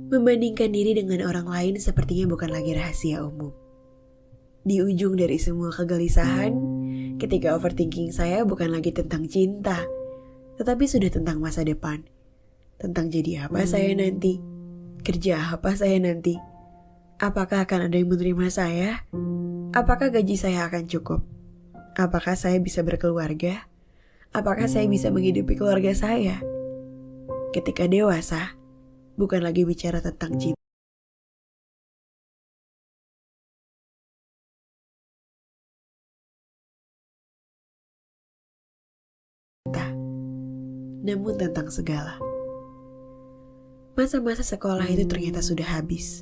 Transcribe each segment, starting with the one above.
Membandingkan diri dengan orang lain sepertinya bukan lagi rahasia umum. Di ujung dari semua kegelisahan, ketika overthinking saya bukan lagi tentang cinta, tetapi sudah tentang masa depan. Tentang jadi apa saya nanti, kerja apa saya nanti, apakah akan ada yang menerima saya, apakah gaji saya akan cukup, apakah saya bisa berkeluarga, apakah saya bisa menghidupi keluarga saya. Ketika dewasa, bukan lagi bicara tentang cinta, namun tentang segala. Masa-masa sekolah itu ternyata sudah habis.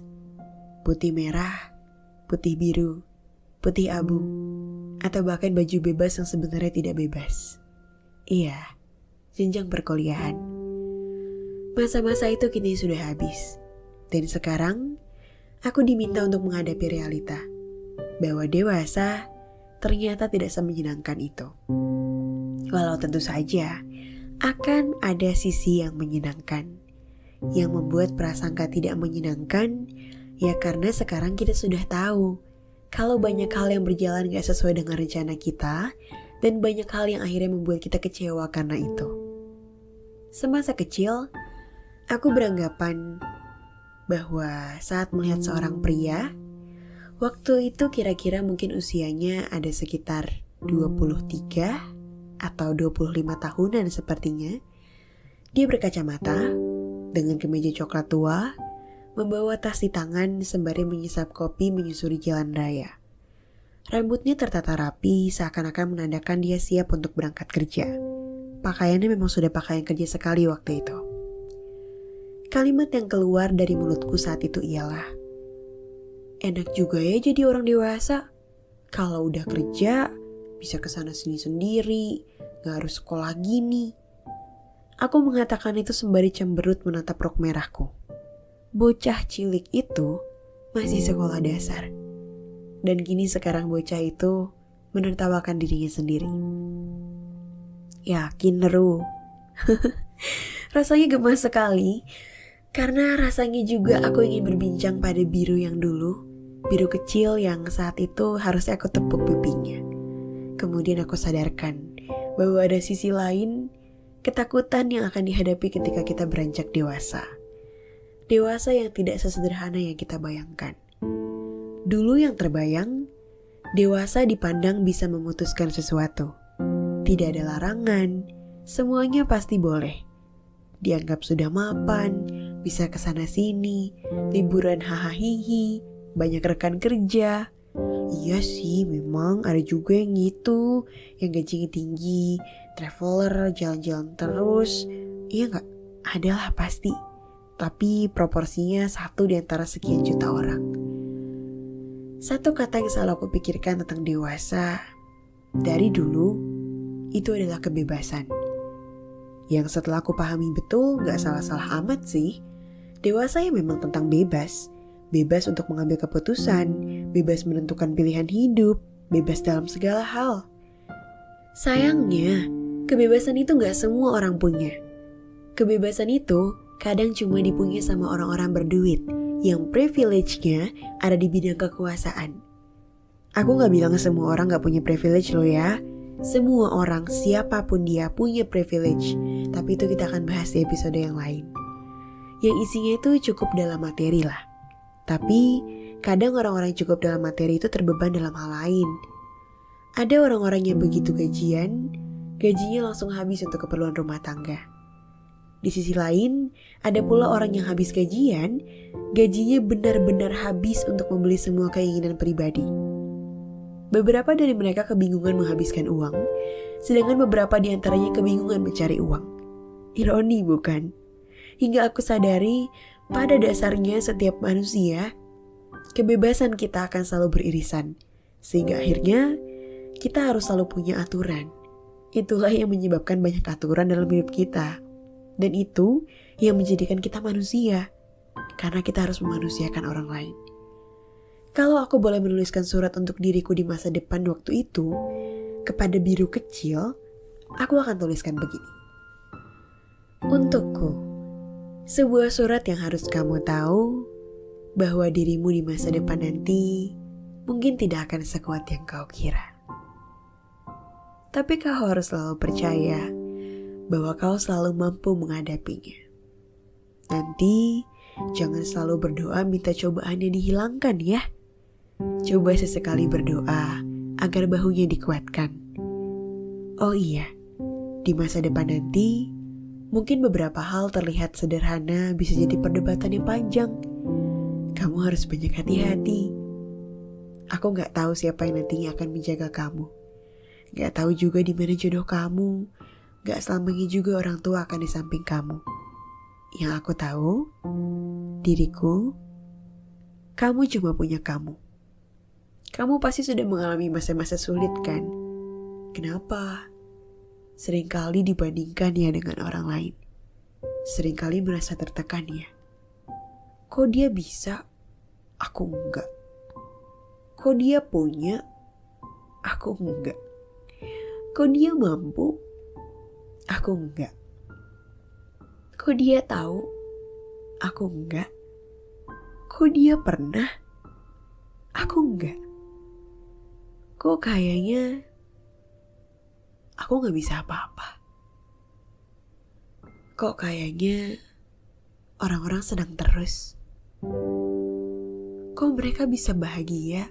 Putih merah, putih biru, putih abu, atau bahkan baju bebas yang sebenarnya tidak bebas. Iya, jenjang perkuliahan. Masa-masa itu kini sudah habis. Dan sekarang, aku diminta untuk menghadapi realita. Bahwa dewasa ternyata tidak semenyenangkan itu. Walau tentu saja, akan ada sisi yang menyenangkan. Yang membuat prasangka tidak menyenangkan, ya karena sekarang kita sudah tahu kalau banyak hal yang berjalan gak sesuai dengan rencana kita, dan banyak hal yang akhirnya membuat kita kecewa karena itu. Semasa kecil, aku beranggapan bahwa saat melihat seorang pria, waktu itu kira-kira mungkin usianya ada sekitar 23 atau 25 tahunan sepertinya. Dia berkacamata, dengan kemeja coklat tua, membawa tas di tangan sembari menyisap kopi menyusuri jalan raya. Rambutnya tertata rapi seakan-akan menandakan dia siap untuk berangkat kerja. Pakaiannya memang sudah pakaian kerja sekali waktu itu. Kalimat yang keluar dari mulutku saat itu ialah, enak juga ya jadi orang dewasa. Kalau udah kerja, bisa kesana sini sendiri, gak harus sekolah gini. Aku mengatakan itu sembari cemberut menatap rok merahku. Bocah cilik itu masih sekolah dasar. Dan kini sekarang bocah itu menertawakan dirinya sendiri. Yakin Ru? Rasanya gemas sekali. Karena rasanya juga aku ingin berbincang pada biru yang dulu. Biru kecil yang saat itu harusnya aku tepuk pipinya. Kemudian aku sadarkan bahwa ada sisi lain, ketakutan yang akan dihadapi ketika kita beranjak dewasa. Dewasa yang tidak sesederhana yang kita bayangkan. Dulu yang terbayang, dewasa dipandang bisa memutuskan sesuatu. Tidak ada larangan, semuanya pasti boleh. Dianggap sudah mapan, bisa kesana sini, liburan hahaha, banyak rekan kerja. Iya sih, memang ada juga yang gitu, yang gajinya tinggi, traveler, jalan-jalan terus. Iya gak? Adalah pasti. Tapi proporsinya satu di antara sekian juta orang. Satu kata yang selalu aku pikirkan tentang dewasa dari dulu, itu adalah kebebasan. Yang setelah aku pahami betul, gak salah-salah amat sih. Dewasa ya memang tentang bebas. Bebas untuk mengambil keputusan, bebas menentukan pilihan hidup, bebas dalam segala hal. Sayangnya, kebebasan itu gak semua orang punya. Kebebasan itu kadang cuma dipunya sama orang-orang berduit yang privilege-nya ada di bidang kekuasaan. Aku gak bilang semua orang gak punya privilege loh ya. Semua orang, siapapun dia, punya privilege. Tapi itu kita akan bahas di episode yang lain. Yang isinya itu cukup dalam materi lah. Tapi kadang orang-orang yang cukup dalam materi itu terbeban dalam hal lain. Ada orang-orang yang begitu gajian, gajinya langsung habis untuk keperluan rumah tangga. Di sisi lain, ada pula orang yang habis gajian, gajinya benar-benar habis untuk membeli semua keinginan pribadi. Beberapa dari mereka kebingungan menghabiskan uang, sedangkan beberapa di antaranya kebingungan mencari uang. Ironi bukan? Hingga aku sadari, pada dasarnya setiap manusia, kebebasan kita akan selalu beririsan. Sehingga akhirnya, kita harus selalu punya aturan. Itulah yang menyebabkan banyak aturan dalam hidup kita. Dan itu yang menjadikan kita manusia. Karena kita harus memanusiakan orang lain. Kalau aku boleh menuliskan surat untuk diriku di masa depan waktu itu, kepada biru kecil, aku akan tuliskan begini. Untukku, Sebuah surat yang harus kamu tahu bahwa dirimu di masa depan nanti mungkin tidak akan sekuat yang kau kira. Tapi kau harus selalu percaya bahwa kau selalu mampu menghadapinya. Nanti jangan selalu berdoa minta cobaannya dihilangkan ya. Coba sesekali berdoa agar bahunya dikuatkan. Oh iya, di masa depan nanti mungkin beberapa hal terlihat sederhana bisa jadi perdebatan yang panjang. Kamu harus banyak hati-hati. Aku gak tahu siapa yang nantinya akan menjaga kamu. Gak tahu juga di mana jodoh kamu. Gak selamanya juga orang tua akan di samping kamu. Yang aku tahu, diriku, kamu cuma punya kamu. Kamu pasti sudah mengalami masa-masa sulit kan? Kenapa? Seringkali dibandingkan ya dengan orang lain. Seringkali merasa tertekan ya. Kok dia bisa? Aku enggak. Kok dia punya? Aku enggak. Kok dia mampu? Aku enggak. Kok dia tahu? Aku enggak. Kok dia pernah? Aku enggak. Kok kayaknya aku gak bisa apa-apa. Kok kayaknya orang-orang senang terus. Kok mereka bisa bahagia?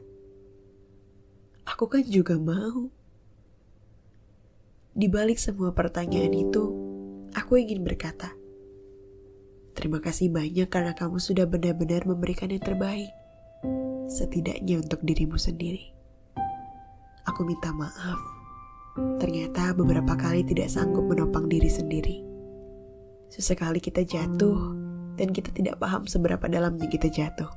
Aku kan juga mau. Di balik semua pertanyaan itu, aku ingin berkata, terima kasih banyak karena kamu sudah benar-benar memberikan yang terbaik. Setidaknya untuk dirimu sendiri. Aku minta maaf. Ternyata beberapa kali tidak sanggup menopang diri sendiri. Sesekali kita jatuh dan kita tidak paham seberapa dalamnya kita jatuh.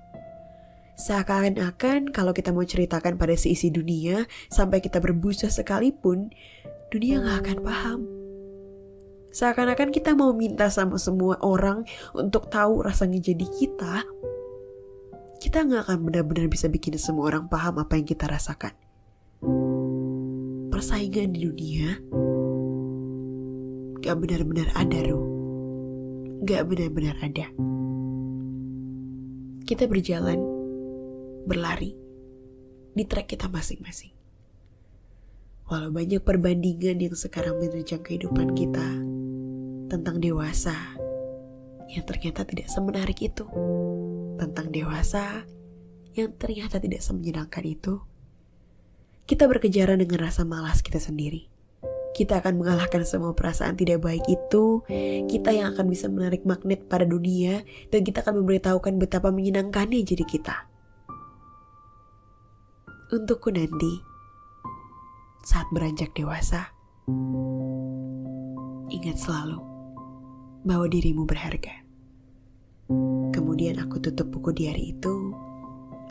Seakan-akan kalau kita mau ceritakan pada seisi dunia, sampai kita berbusa sekalipun, dunia gak akan paham. Seakan-akan kita mau minta sama semua orang untuk tahu rasanya jadi kita gak akan benar-benar bisa bikin semua orang paham apa yang kita rasakan. Persaingan di dunia gak benar-benar ada, gak benar-benar ada. Kita berjalan, berlari di trek kita masing-masing. Walau banyak perbandingan yang sekarang menerjang kehidupan kita tentang dewasa yang ternyata tidak semenarik itu, tentang dewasa yang ternyata tidak semenyenangkan itu, kita berkejaran dengan rasa malas kita sendiri. Kita akan mengalahkan semua perasaan tidak baik itu. Kita yang akan bisa menarik magnet pada dunia, dan kita akan memberitahukan betapa menyenangkannya jadi kita. Untukku nanti, saat beranjak dewasa, ingat selalu bahwa dirimu berharga. Kemudian aku tutup buku di hari itu.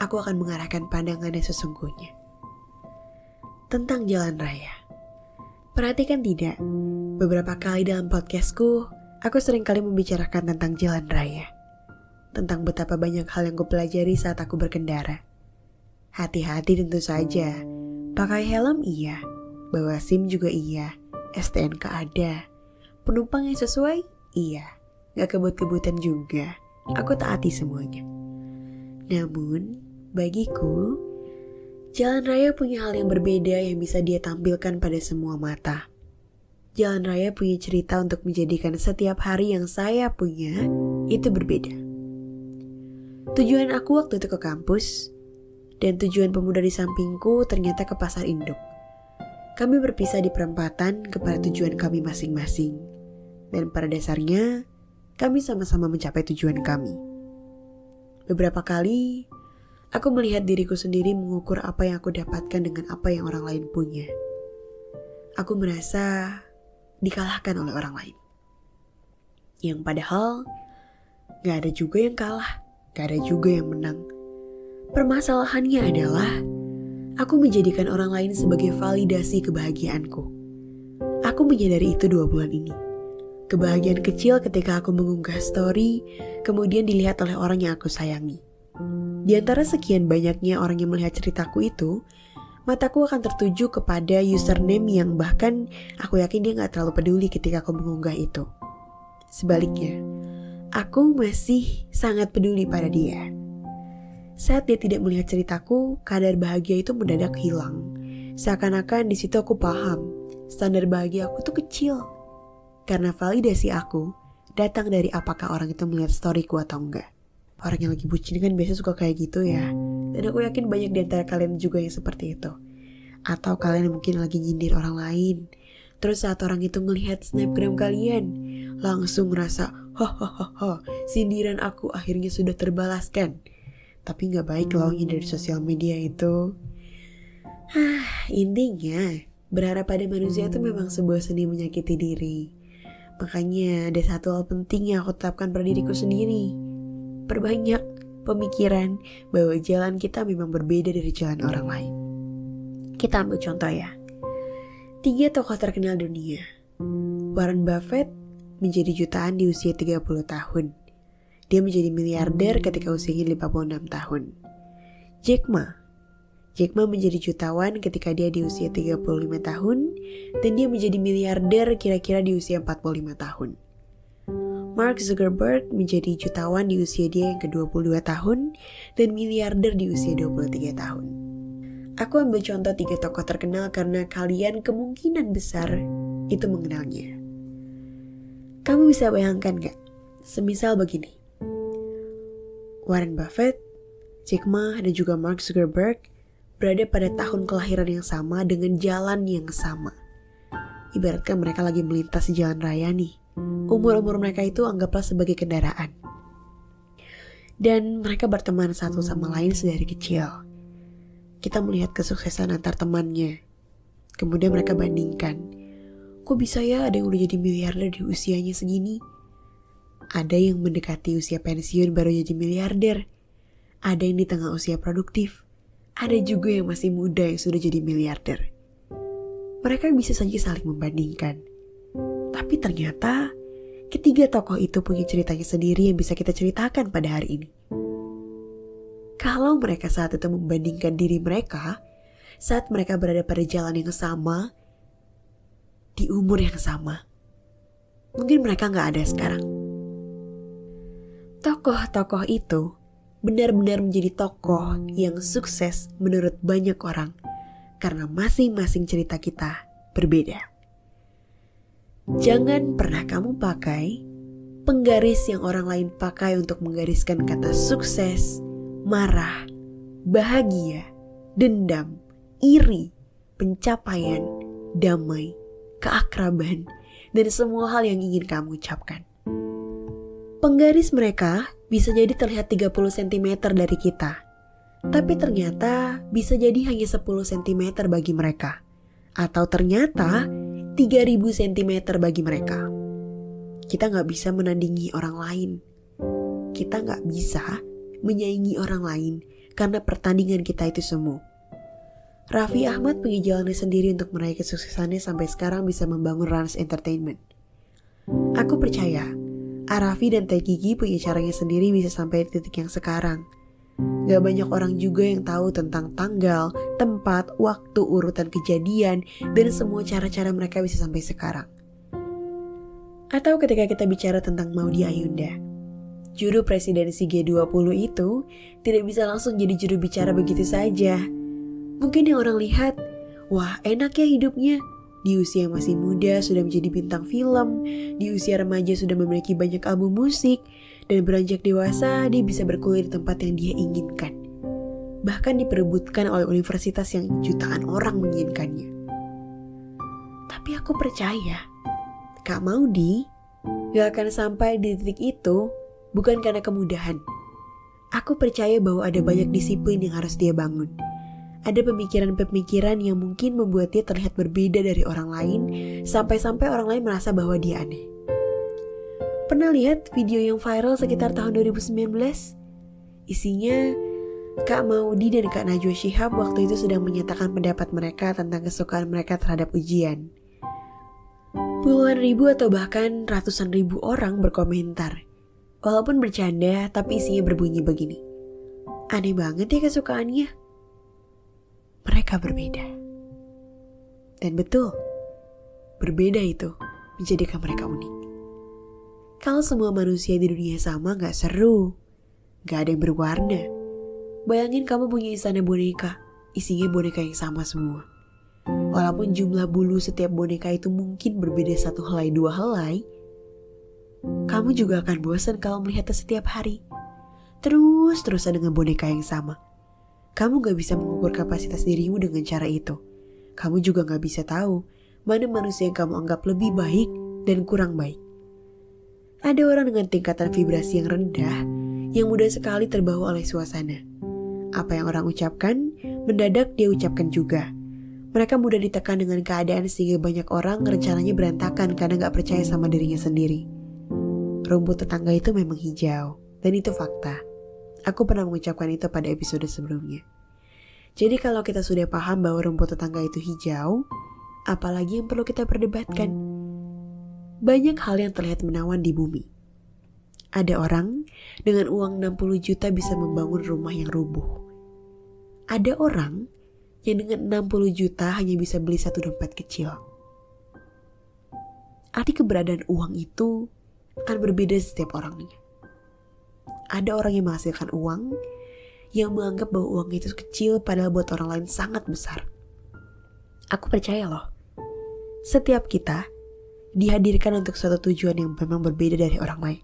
Aku akan mengarahkan pandangannya sesungguhnya tentang jalan raya. Perhatikan tidak, beberapa kali dalam podcastku, aku seringkali membicarakan tentang jalan raya. Tentang betapa banyak hal yang kupelajari saat aku berkendara. Hati-hati tentu saja, pakai helm iya, bawa SIM juga iya, STNK ada, penumpang yang sesuai iya, gak kebut-kebutan juga, aku taati semuanya. Namun, bagiku, jalan raya punya hal yang berbeda yang bisa dia tampilkan pada semua mata. Jalan raya punya cerita untuk menjadikan setiap hari yang saya punya itu berbeda. Tujuan aku waktu itu ke kampus, dan tujuan pemuda di sampingku ternyata ke pasar induk. Kami berpisah di perempatan kepada tujuan kami masing-masing. Dan pada dasarnya, kami sama-sama mencapai tujuan kami. Beberapa kali, aku melihat diriku sendiri mengukur apa yang aku dapatkan dengan apa yang orang lain punya. Aku merasa dikalahkan oleh orang lain. Yang padahal, gak ada juga yang kalah, gak ada juga yang menang. Permasalahannya adalah, aku menjadikan orang lain sebagai validasi kebahagiaanku. Aku menyadari itu 2 bulan ini. Kebahagiaan kecil ketika aku mengunggah story, kemudian dilihat oleh orang yang aku sayangi. Di antara sekian banyaknya orang yang melihat ceritaku itu, mataku akan tertuju kepada username yang bahkan aku yakin dia gak terlalu peduli ketika aku mengunggah itu. Sebaliknya, aku masih sangat peduli pada dia. Saat dia tidak melihat ceritaku, kadar bahagia itu mendadak hilang. Seakan-akan di situ aku paham, standar bahagia aku tuh kecil. Karena validasi aku datang dari apakah orang itu melihat storyku atau enggak. Orang yang lagi bucin kan biasanya suka kayak gitu ya. Dan aku yakin banyak di antara kalian juga yang seperti itu. Atau kalian mungkin lagi nyindir orang lain. Terus saat orang itu ngelihat snapgram kalian, langsung ngerasa, hahaha, sindiran aku akhirnya sudah terbalaskan. Tapi gak baik loh dari sosial media itu. Intinya, berharap pada manusia itu memang sebuah seni menyakiti diri. Makanya ada satu hal penting yang aku tetapkan pada diriku sendiri. Perbanyak pemikiran bahwa jalan kita memang berbeda dari jalan orang lain. Kita ambil contoh ya. 3 tokoh terkenal dunia. Warren Buffett menjadi jutaan di usia 30 tahun. Dia menjadi miliarder ketika usianya 56 tahun. Jack Ma menjadi jutawan ketika dia di usia 35 tahun dan dia menjadi miliarder kira-kira di usia 45 tahun. Mark Zuckerberg menjadi jutawan di usia dia yang ke-22 tahun dan miliarder di usia 23 tahun. Aku ambil contoh 3 tokoh terkenal karena kalian kemungkinan besar itu mengenalnya. Kamu bisa bayangkan gak? Semisal begini. Warren Buffett, Jack Ma, dan juga Mark Zuckerberg berada pada tahun kelahiran yang sama dengan jalan yang sama. Ibaratkan mereka lagi melintas di jalan raya nih. Umur-umur mereka itu anggaplah sebagai kendaraan. Dan mereka berteman satu sama lain sedari kecil. Kita melihat kesuksesan antar temannya. Kemudian mereka bandingkan. Kok bisa ya ada yang udah jadi miliarder di usianya segini? Ada yang mendekati usia pensiun baru jadi miliarder. Ada yang di tengah usia produktif. Ada juga yang masih muda yang sudah jadi miliarder. Mereka bisa saja saling membandingkan. Tapi ternyata ketiga tokoh itu punya ceritanya sendiri yang bisa kita ceritakan pada hari ini. Kalau mereka saat itu membandingkan diri mereka, saat mereka berada pada jalan yang sama, di umur yang sama, mungkin mereka gak ada sekarang. Tokoh-tokoh itu benar-benar menjadi tokoh yang sukses menurut banyak orang karena masing-masing cerita kita berbeda. Jangan pernah kamu pakai penggaris yang orang lain pakai untuk menggariskan kata sukses, marah, bahagia, dendam, iri, pencapaian, damai, keakraban, dan semua hal yang ingin kamu ucapkan. Penggaris mereka bisa jadi terlihat 30 cm dari kita. Tapi ternyata bisa jadi hanya 10 cm bagi mereka. Atau ternyata 3000 cm bagi mereka. Kita gak bisa menandingi orang lain. Kita gak bisa menyaingi orang lain karena pertandingan kita itu semu. Raffi Ahmad punya jalannya sendiri untuk meraih kesuksesannya sampai sekarang bisa membangun Rans Entertainment. Aku percaya Raffi dan Teh Gigi punya caranya sendiri bisa sampai di titik yang sekarang. Gak banyak orang juga yang tahu tentang tanggal, tempat, waktu, urutan kejadian, dan semua cara-cara mereka bisa sampai sekarang. Atau ketika kita bicara tentang Maudy Ayunda, juru presidensi G20 itu tidak bisa langsung jadi juru bicara begitu saja. Mungkin yang orang lihat, wah enak ya hidupnya. Di usia yang masih muda sudah menjadi bintang film, di usia remaja sudah memiliki banyak album musik, dan beranjak dewasa dia bisa berkuliah di tempat yang dia inginkan. Bahkan diperebutkan oleh universitas yang jutaan orang menginginkannya. Tapi aku percaya, Kak Maudy gak akan sampai di titik itu bukan karena kemudahan. Aku percaya bahwa ada banyak disiplin yang harus dia bangun. Ada pemikiran-pemikiran yang mungkin membuat dia terlihat berbeda dari orang lain, sampai-sampai orang lain merasa bahwa dia aneh. Pernah lihat video yang viral sekitar tahun 2019? Isinya, Kak Maudy dan Kak Najwa Shihab waktu itu sedang menyatakan pendapat mereka tentang kesukaan mereka terhadap ujian. Puluhan ribu atau bahkan ratusan ribu orang berkomentar. Walaupun bercanda, tapi isinya berbunyi begini. Aneh banget ya kesukaannya. Mereka berbeda. Dan betul, berbeda itu menjadikan mereka unik. Kalau semua manusia di dunia sama gak seru, gak ada yang berwarna. Bayangin kamu punya istana boneka, isinya boneka yang sama semua. Walaupun jumlah bulu setiap boneka itu mungkin berbeda 1 helai 2 helai, kamu juga akan bosan kalau melihatnya setiap hari. Terus-terusan dengan boneka yang sama. Kamu gak bisa mengukur kapasitas dirimu dengan cara itu. Kamu juga gak bisa tahu mana manusia yang kamu anggap lebih baik dan kurang baik. Ada orang dengan tingkatan vibrasi yang rendah yang mudah sekali terbawa oleh suasana. Apa yang orang ucapkan, mendadak dia ucapkan juga. Mereka mudah ditekan dengan keadaan sehingga banyak orang rencananya berantakan karena gak percaya sama dirinya sendiri. Rumput tetangga itu memang hijau, dan itu fakta. Aku pernah mengucapkan itu pada episode sebelumnya. Jadi kalau kita sudah paham bahwa rumput tetangga itu hijau, apalagi yang perlu kita perdebatkan? Banyak hal yang terlihat menawan di bumi. Ada orang dengan uang 60 juta bisa membangun rumah yang rubuh. Ada orang yang dengan 60 juta hanya bisa beli 1 dompet kecil. Arti keberadaan uang itu akan berbeda setiap orangnya. Ada orang yang menghasilkan uang yang menganggap bahwa uang itu kecil padahal buat orang lain sangat besar. Aku percaya loh, setiap kita dihadirkan untuk suatu tujuan yang memang berbeda dari orang lain.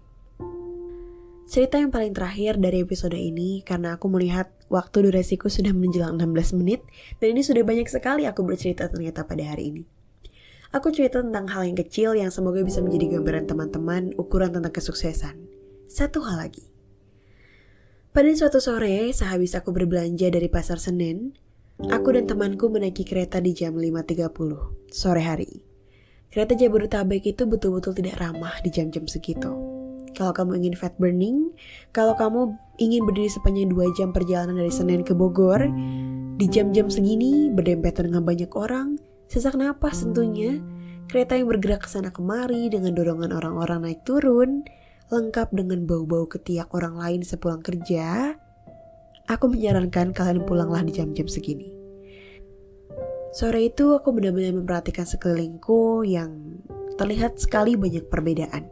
Cerita yang paling terakhir dari episode ini karena aku melihat waktu durasiku sudah menjelang 16 menit dan ini sudah banyak sekali aku bercerita ternyata pada hari ini. Aku cerita tentang hal yang kecil yang semoga bisa menjadi gambaran teman-teman ukuran tentang kesuksesan. Satu hal lagi. Pada suatu sore, sehabis aku berbelanja dari pasar Senen, aku dan temanku menaiki kereta di jam 5.30 sore hari. Kereta Jabodetabek itu betul-betul tidak ramah di jam-jam segitu. Kalau kamu ingin fat burning, kalau kamu ingin berdiri sepanjang 2 jam perjalanan dari Senen ke Bogor, di jam-jam segini berdempetan dengan banyak orang, sesak napas tentunya, kereta yang bergerak kesana kemari dengan dorongan orang-orang naik turun, lengkap dengan bau-bau ketiak orang lain sepulang kerja, aku menyarankan kalian pulanglah di jam-jam segini. Sore itu aku benar-benar memperhatikan sekelilingku yang terlihat sekali banyak perbedaan.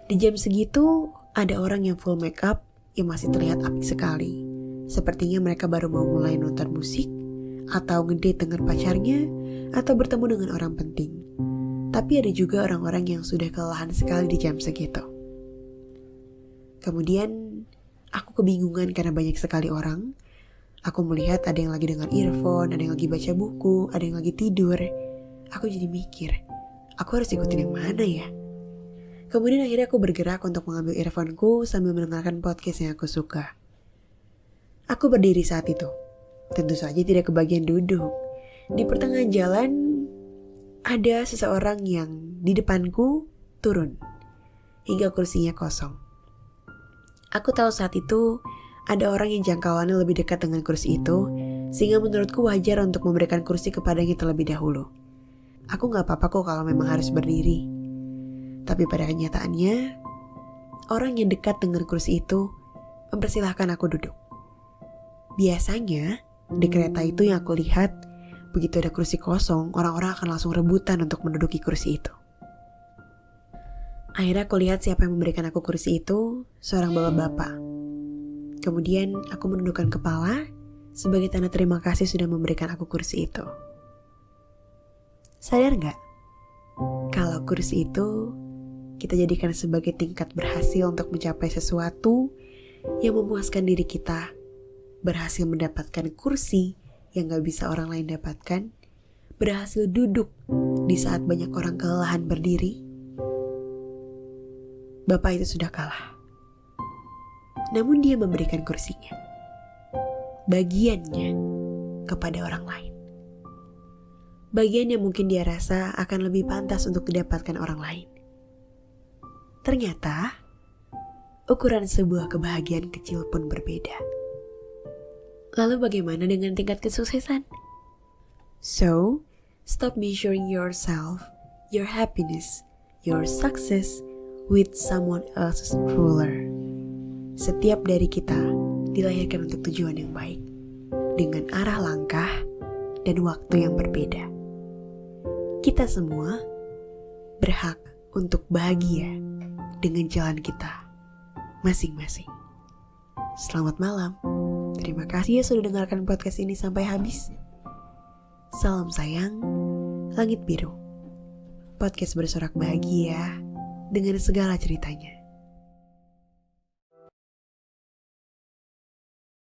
Di jam segitu ada orang yang full make up yang masih terlihat apik sekali. Sepertinya mereka baru mau mulai nonton musik, atau ngedate dengan pacarnya, atau bertemu dengan orang penting. Tapi ada juga orang-orang yang sudah kelelahan sekali di jam segitu. Kemudian aku kebingungan karena banyak sekali orang. Aku melihat ada yang lagi dengar earphone, ada yang lagi baca buku, ada yang lagi tidur. Aku jadi mikir, aku harus ikutin yang mana ya? Kemudian akhirnya aku bergerak untuk mengambil earphoneku sambil mendengarkan podcast yang aku suka. Aku berdiri saat itu. Tentu saja tidak kebagian duduk. Di pertengahan jalan, ada seseorang yang di depanku turun, hingga kursinya kosong. Aku tahu saat itu ada orang yang jangkauannya lebih dekat dengan kursi itu, sehingga menurutku wajar untuk memberikan kursi kepadanya terlebih dahulu. Aku gak apa-apa kok kalau memang harus berdiri. Tapi pada kenyataannya, orang yang dekat dengan kursi itu mempersilahkan aku duduk. Biasanya, di kereta itu yang aku lihat, begitu ada kursi kosong, orang-orang akan langsung rebutan untuk menduduki kursi itu. Akhirnya aku lihat siapa yang memberikan aku kursi itu, seorang bapak-bapak. Kemudian aku menundukkan kepala sebagai tanda terima kasih sudah memberikan aku kursi itu. Sadar gak? Kalau kursi itu kita jadikan sebagai tingkat berhasil untuk mencapai sesuatu yang memuaskan diri kita. Berhasil mendapatkan kursi yang gak bisa orang lain dapatkan. Berhasil duduk di saat banyak orang kelelahan berdiri. Bapak itu sudah kalah. Namun dia memberikan kursinya, bagiannya, kepada orang lain. Bagian yang mungkin dia rasa akan lebih pantas untuk didapatkan orang lain. Ternyata, ukuran sebuah kebahagiaan kecil pun berbeda. Lalu bagaimana dengan tingkat kesuksesan? So, stop measuring yourself, your happiness, your success with someone else's ruler. Setiap dari kita dilahirkan untuk tujuan yang baik, dengan arah langkah dan waktu yang berbeda. Kita semua berhak untuk bahagia dengan jalan kita masing-masing. Selamat malam. Terima kasih ya sudah dengarkan podcast ini sampai habis. Salam sayang, Langit Biru. Podcast bersorak bahagia dengan segala ceritanya.